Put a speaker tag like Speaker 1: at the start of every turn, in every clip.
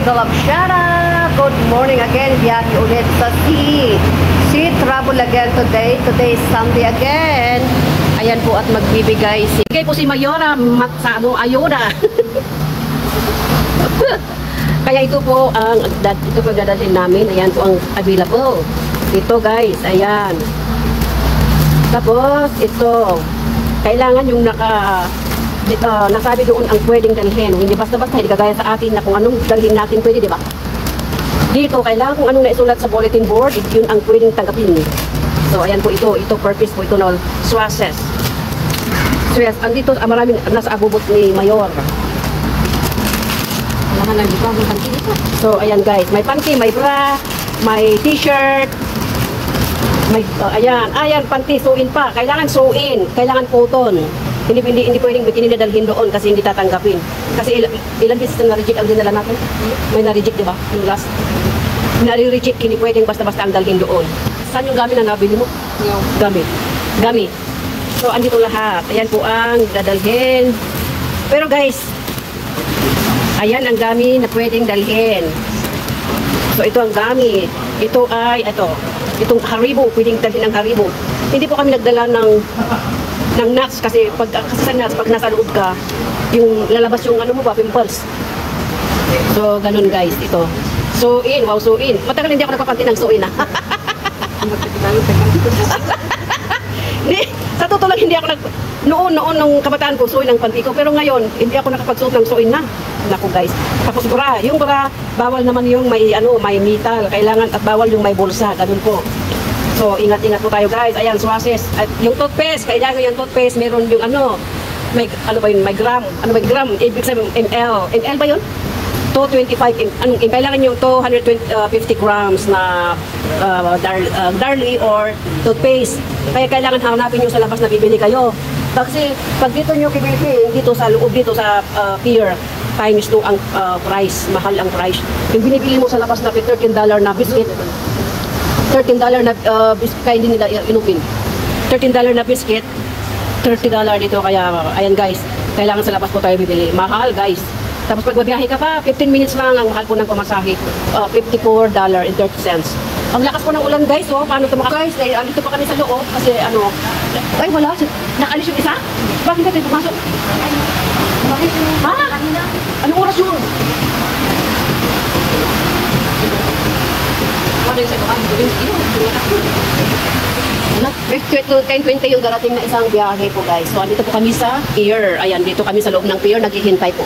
Speaker 1: Eagle of Shara. Good morning again. Biyahe ulit sa Sea travel again today. Today is Sunday again. Ayan po at magbibigay po si Mayora sa ayuda. Kaya ito po ang dadalhin namin. Ayan po ang available. Ito guys, ayan. Tapos ito, kailangan yung nasabi doon ang pwedeng dalhin. Hindi basta-basta, hindi kagaya sa atin na kung anong dalhin natin pwede, di ba? Dito, kailangan kung anong naisulat sa bulletin board, yun ang pwedeng tanggapin. So, ayan po ito purpose po ito na swasses. So, yes, andito, maraming nasa agubot ni Mayor. So, ayan guys, may panty, may bra, may t-shirt, may, ayan, panty, suin pa. Kailangan suin, kailangan cotton. Hindi pwedeng dalhin doon kasi hindi tatanggapin. Kasi ilang beses na na-reject ang dinala natin. May na-reject, di ba? Yung last. Na-reject, hindi pwedeng basta-basta ang dalhin doon. Saan yung gamit na nabili mo? Gamit. So, andito lahat. Ayan po ang dadalhin. Pero guys, ayan ang gamit na pwedeng dalhin. So, ito ang gamit. Ito ay, itong Haribo, pwedeng dalhin ang Haribo. Hindi po kami nagdala ng nuts kasi sa nuts, pag nasa loob ka, yung lalabas yung pimples. So, ganun guys, ito. Suin, wow, suin. Matagal hindi ako nagpapanti ng suin, ha? Sa totoo lang, hindi ako noon nung kabataan ko, suin ang panty ko. Pero ngayon, hindi ako nakapagsuot ng suin na. Naku guys. Tapos bra, yung bra, bawal naman yung may metal. Kailangan at bawal yung may bulsa. Ganun po. So, ingat-ingat po tayo guys. Ayan, swasses. At yung toothpaste, kailangan yung toothpaste, meron yung may gram. May gram? Ibig sabihin, ml. ML ba yun? 225, kailangan yung 250 grams na Darlie or toothpaste. Kaya kailangan hanapin nyo sa labas na bibili kayo. Kasi pag dito nyo bibili, dito sa loob, dito sa pier, times 2 ang price, mahal ang price. Yung binibili mo sa labas na $13 na biscuit, $13 na biscuit, kaya hindi nila inupin. $13 na biscuit, $30 dito. Kaya, ayan guys, kailangan sa labas po tayo bibili. Mahal guys. Tapos pag mabiyahe ka pa, 15 minutes lang ang mahal po ng pamasahe. $54.30. Ang lakas po ng ulan guys, paano ito guys? Andito pa kami sa loob kasi ay wala, nakalis yung isa? Bakit hindi tayo pumasok? Ha? Anong oras yun? 10:20 yung darating na isang biyahe po guys. So andito po kami sa pier. Ayan, dito kami sa loob ng pier, naghihintay po.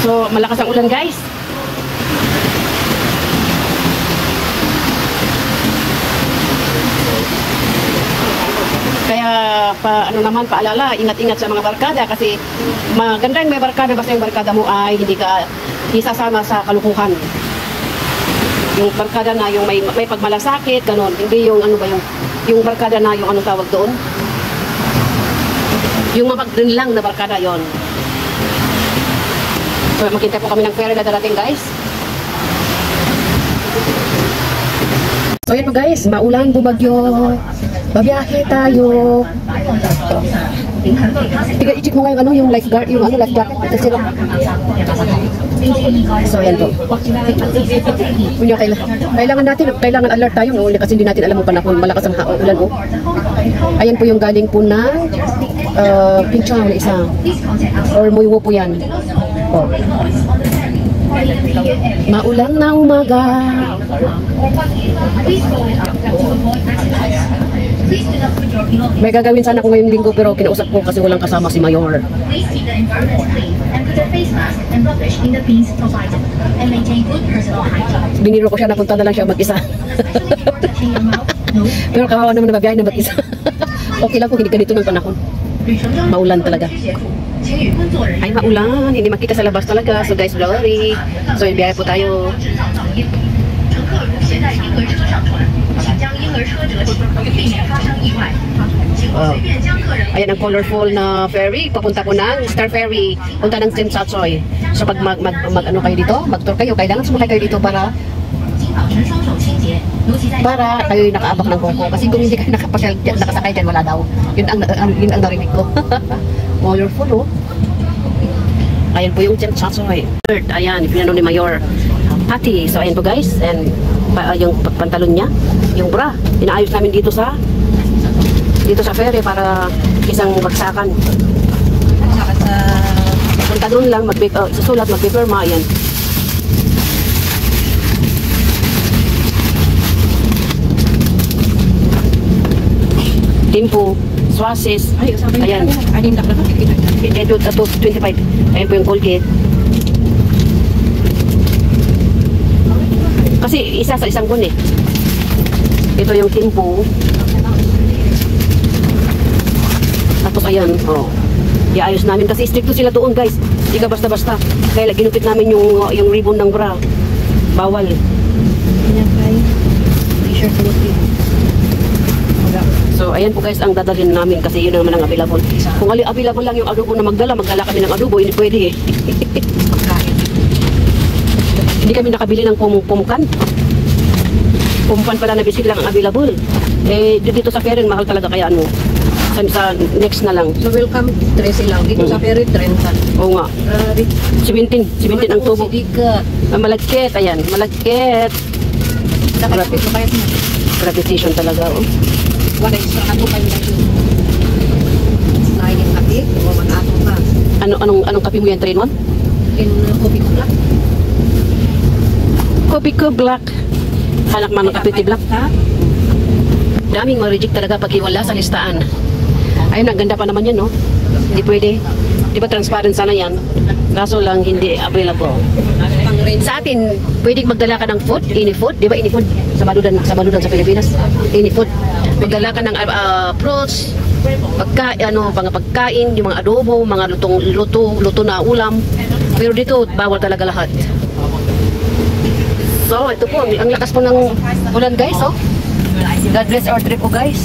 Speaker 1: So malakas ang ulan guys. Kaya paalala, ingat-ingat sa mga barkada kasi maganda yung may barkada basta yung barkada mo ay hindi ka isasama sa kalukuhan. Yung barkada na yung may pagmalasakit, ganon. Hindi yung yung barkada na yung tawag doon. Yung mapagdun lang na barkada yon. So maghintay po kami ng ferry na darating guys. So yan po guys, maulan, bumagyo. Babiyahe tayo. I-check mo ngayon yung lifeguard, yung life jacket. So yan po. Kailangan alert tayo no? Kasi hindi natin alam mo panahon, malakas ang ulan oh. Ayan po yung galing po na pinchang na isa. Or muywo po yan. Oh. Maulan na umaga. May gagawin sana ko ngayong linggo pero kinausap ko kasi walang kasama si Mayor. Biniro ko siya na punta na lang siya mag-isa. Pero kawawa naman na babiyahe na mag-isa. Okay lang kung hindi ganito ng panahon. Maulan talaga. Ay maulan, hindi makita sa labas talaga. So guys, blurry. So ibiyahe po tayo. Ayan ang colorful na ferry. Papunta po ng Star Ferry. Punta ng Simsatsoy. So pag kayo dito, mag-tour kayo, kailangan sumakay kayo dito para kayo nakaabak ng koko. Kasi kung hindi kayo nakasakay dyan, wala daw. Yun ang narinig ko. Colorful oh. Ayan po yung Chatsoy. Third, ayan, pinano ni Mayor Patty. So ayan po guys, and yung pantalon niya, yung bra, inaayos namin dito sa ferry para isang bagsakan.
Speaker 2: Saka sa
Speaker 1: Punta doon lang, susulat, magpipirma, ayan. Timpo, Swasis, ayan.
Speaker 2: anim na pala.
Speaker 1: Ito, 25. Ayan po yung Colgate. Kasi isa sa isang buwan eh. Ito yung Timpo. Tapos ayan, oh. Iayos namin kasi stricto sila doon guys. Hindi ka basta-basta. Kaya ginupit namin yung ribbon ng bra. Bawal.
Speaker 2: Ayan kay t-shirt ulit.
Speaker 1: So ayan po guys ang dadalhin namin kasi yun naman ang available. Kung available lang yung adobo na magdala kami ng adobo, hindi pwede eh. Hindi kami nakabili ng pumukan. Pumukan pala na bisig lang ang available. Eh dito sa ferry mahal talaga kaya ano. Sa next na lang.
Speaker 2: So welcome 13 lang. Dito sa ferry 30.
Speaker 1: Oo nga. 17 ang tubo. Malagkit, ayan. Malagkit.
Speaker 2: Nakapit mo kayo.
Speaker 1: Gravitation talaga. Oh.
Speaker 2: Wala extra na to kayo na yun. Selain yung kape, o mag-ato ka.
Speaker 1: Anong kape mo yan, 3-in-1?
Speaker 2: In coffee ko lang.
Speaker 1: Kopi ko black. Anak man ng kape ti black.
Speaker 2: Ha?
Speaker 1: Daming ma-reject talaga pag wala sa listaan. Ayun, ang ganda pa naman yan, no? Hindi pwede. Di ba transparent sana yan? Kaso lang hindi available. Sa atin, pwedeng magdala ka ng food, any food. Di ba any food? Sa baludan sa Pilipinas. Any food. Magdala ka ng fruits, pagkain, yung mga adobo, mga luto na ulam. Pero dito, bawal talaga lahat. So, ito po, ang lakas po ng ulan guys, oh. God bless our trip po guys.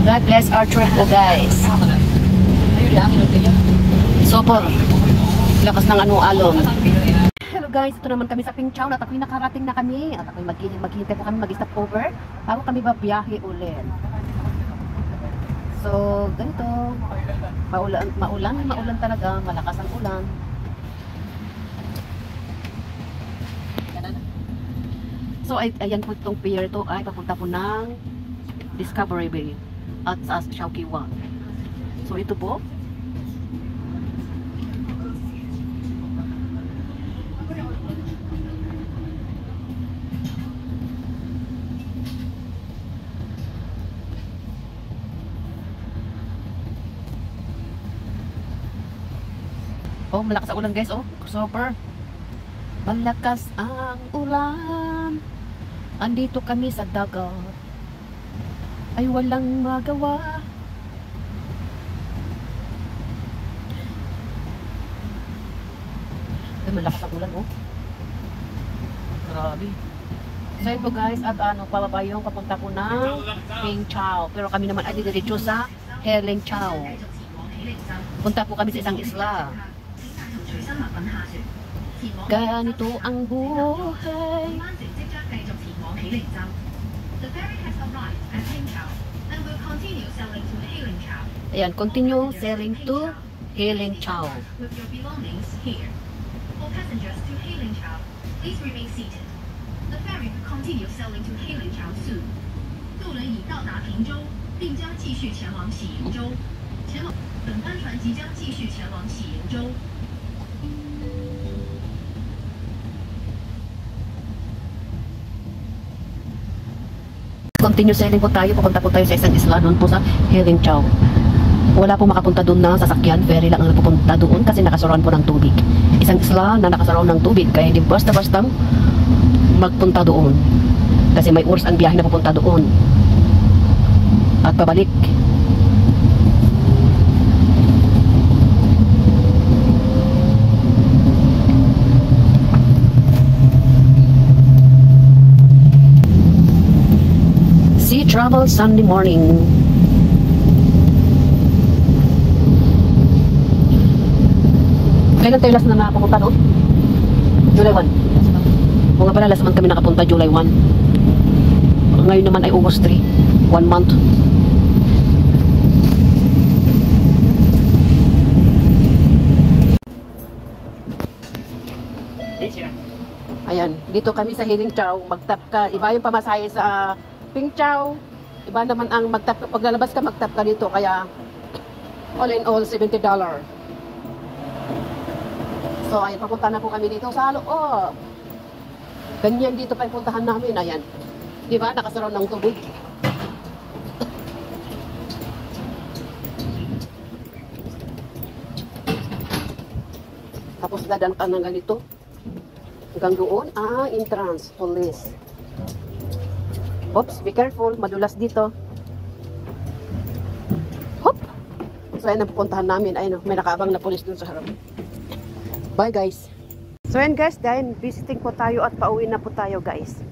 Speaker 1: God bless our trip po guys. Super. Lakas ng alon. Hello guys, ito naman kami sa Pingchow at ako'y nakarating na kami. At ako'y maghihintay po kami mag-stop over bago kami babiyahe ulit. So, ganito. Maulan talaga. Malakas ang ulan. So, ayan po itong pier to ay papunta po ng Discovery Bay at sa Chowkiwan. So, ito po. Oh, malakas ang ulan guys, oh. Super. Malakas ang ulan. Andito kami sa dagat. Ay walang magawa. Ay, malakas ang ulan, oh. Grabe. So ito guys, at pababa yung papunta po ng Pingchow. Pero kami naman ay diretso sa Herling Chow. Punta po kami sa isang isla. Ganito ang buhay. Ayan, continue sailing to Herling Chow.
Speaker 3: Please remain seated. The ferry will continue sailing to Herling Chow soon. 渡轮已到达平洲，并将继续前往喜迎洲。本班船即将继续前往喜迎洲。
Speaker 1: Continue sailing po tayo, papunta po tayo sa isang isla doon po sa Herling Chow. Wala po makapunta doon na sasakyan, ferry lang ang pupunta doon kasi nakasarawan po ng tubig. Isang isla na nakasarawan ng tubig, kaya hindi basta-bastang magpunta doon. Kasi may oras ang biyahe na pupunta doon. At pabalik. Sea travel Sunday morning. Kailan tayo last na nakapunta doon? July 1. O nga pala, last month kami nakapunta, July 1. Ngayon naman ay August 3. 1 month. Dito kami sa Hiling Chow, magtap ka. Iba yung pamasahe sa Ping Chow. Iba naman ang magtap ka. Pag lalabas ka, magtap ka dito. Kaya, all in all, $70. So, ayun, papunta na po kami dito sa loob. Ganyan dito pa yung puntahan namin. Ayan. Di ba? Nakasaraw ng tubig. Tapos dadan ka ng ganito. Hanggang doon, entrance, police. Oops, be careful. Madulas dito. Hop! So, ayan ang pupuntahan namin. Ayun, may nakaabang na police dun sa harap. Bye, guys. So, ayan guys, dahil visiting po tayo at pauwi na po tayo, guys.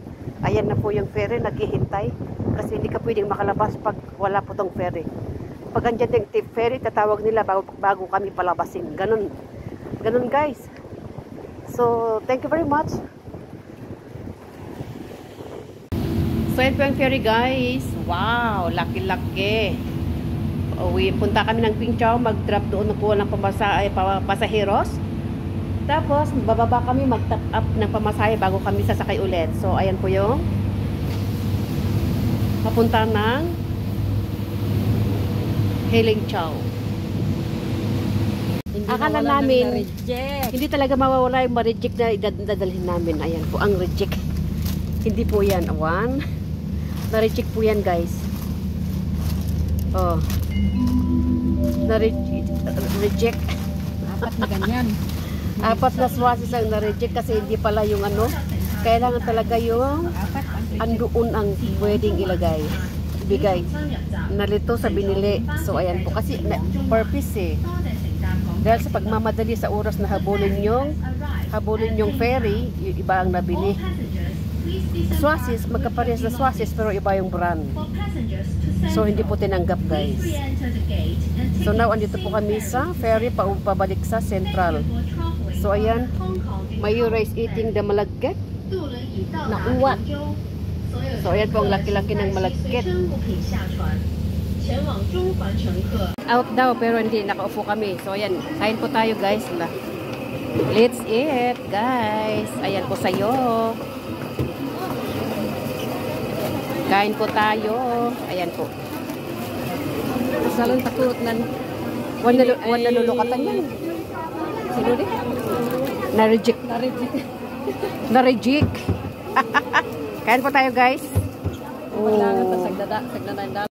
Speaker 1: Ayan na po yung ferry, naghihintay. Kasi hindi ka pwedeng makalabas pag wala po tong ferry. Pag andyan yung ferry, tatawag nila bago kami palabasin. Ganun. Ganun, guys. So, thank you very much. So, yan po yung ferry, guys. Wow, laki-laki. Punta kami ng Ping Chow, mag-drop doon na po ng pasaheros. Tapos, bababa kami, mag-top up ng pamasahe bago kami sasakay ulit. So, ayan po yung papunta ng Hiling Chow. Akala namin, hindi talaga mawawala yung ma-reject na idadalhin namin. Ayan po, ang reject. Hindi po yan. One. Na-reject po yan, guys. Oh. Na-reject.
Speaker 2: Apat na ganyan.
Speaker 1: Apat na swasis ang na-reject kasi hindi pala yung ano. Kailangan talaga yung andoon ang pwedeng ilagay. Ibigay. Nalito sa binili. So, ayan po. Kasi purpose eh. Dahil sa pagmamadali sa oras na habulin yung ferry, yung iba ang nabili. Swasis, magkaparehas na swasis pero iba yung brand. So, hindi po tinanggap, guys. So, now, andito po kami sa ferry pabalik sa Central. So, ayan. Mayura is eating the malagkit na uwat. So, ayan po ang laki-laki ng malagkit. Out daw pero hindi, nakaupo kami. So, ayan. Kain po tayo, guys. Let's eat, guys. Ayan po sa'yo. Kain po tayo. Ayan po.
Speaker 2: Salon takot nan.
Speaker 1: Wan nalulukatan yan. Sino di? Na-reject. Na-reject. Kain po tayo, guys.
Speaker 2: Wala na ta sagdada, sagdada.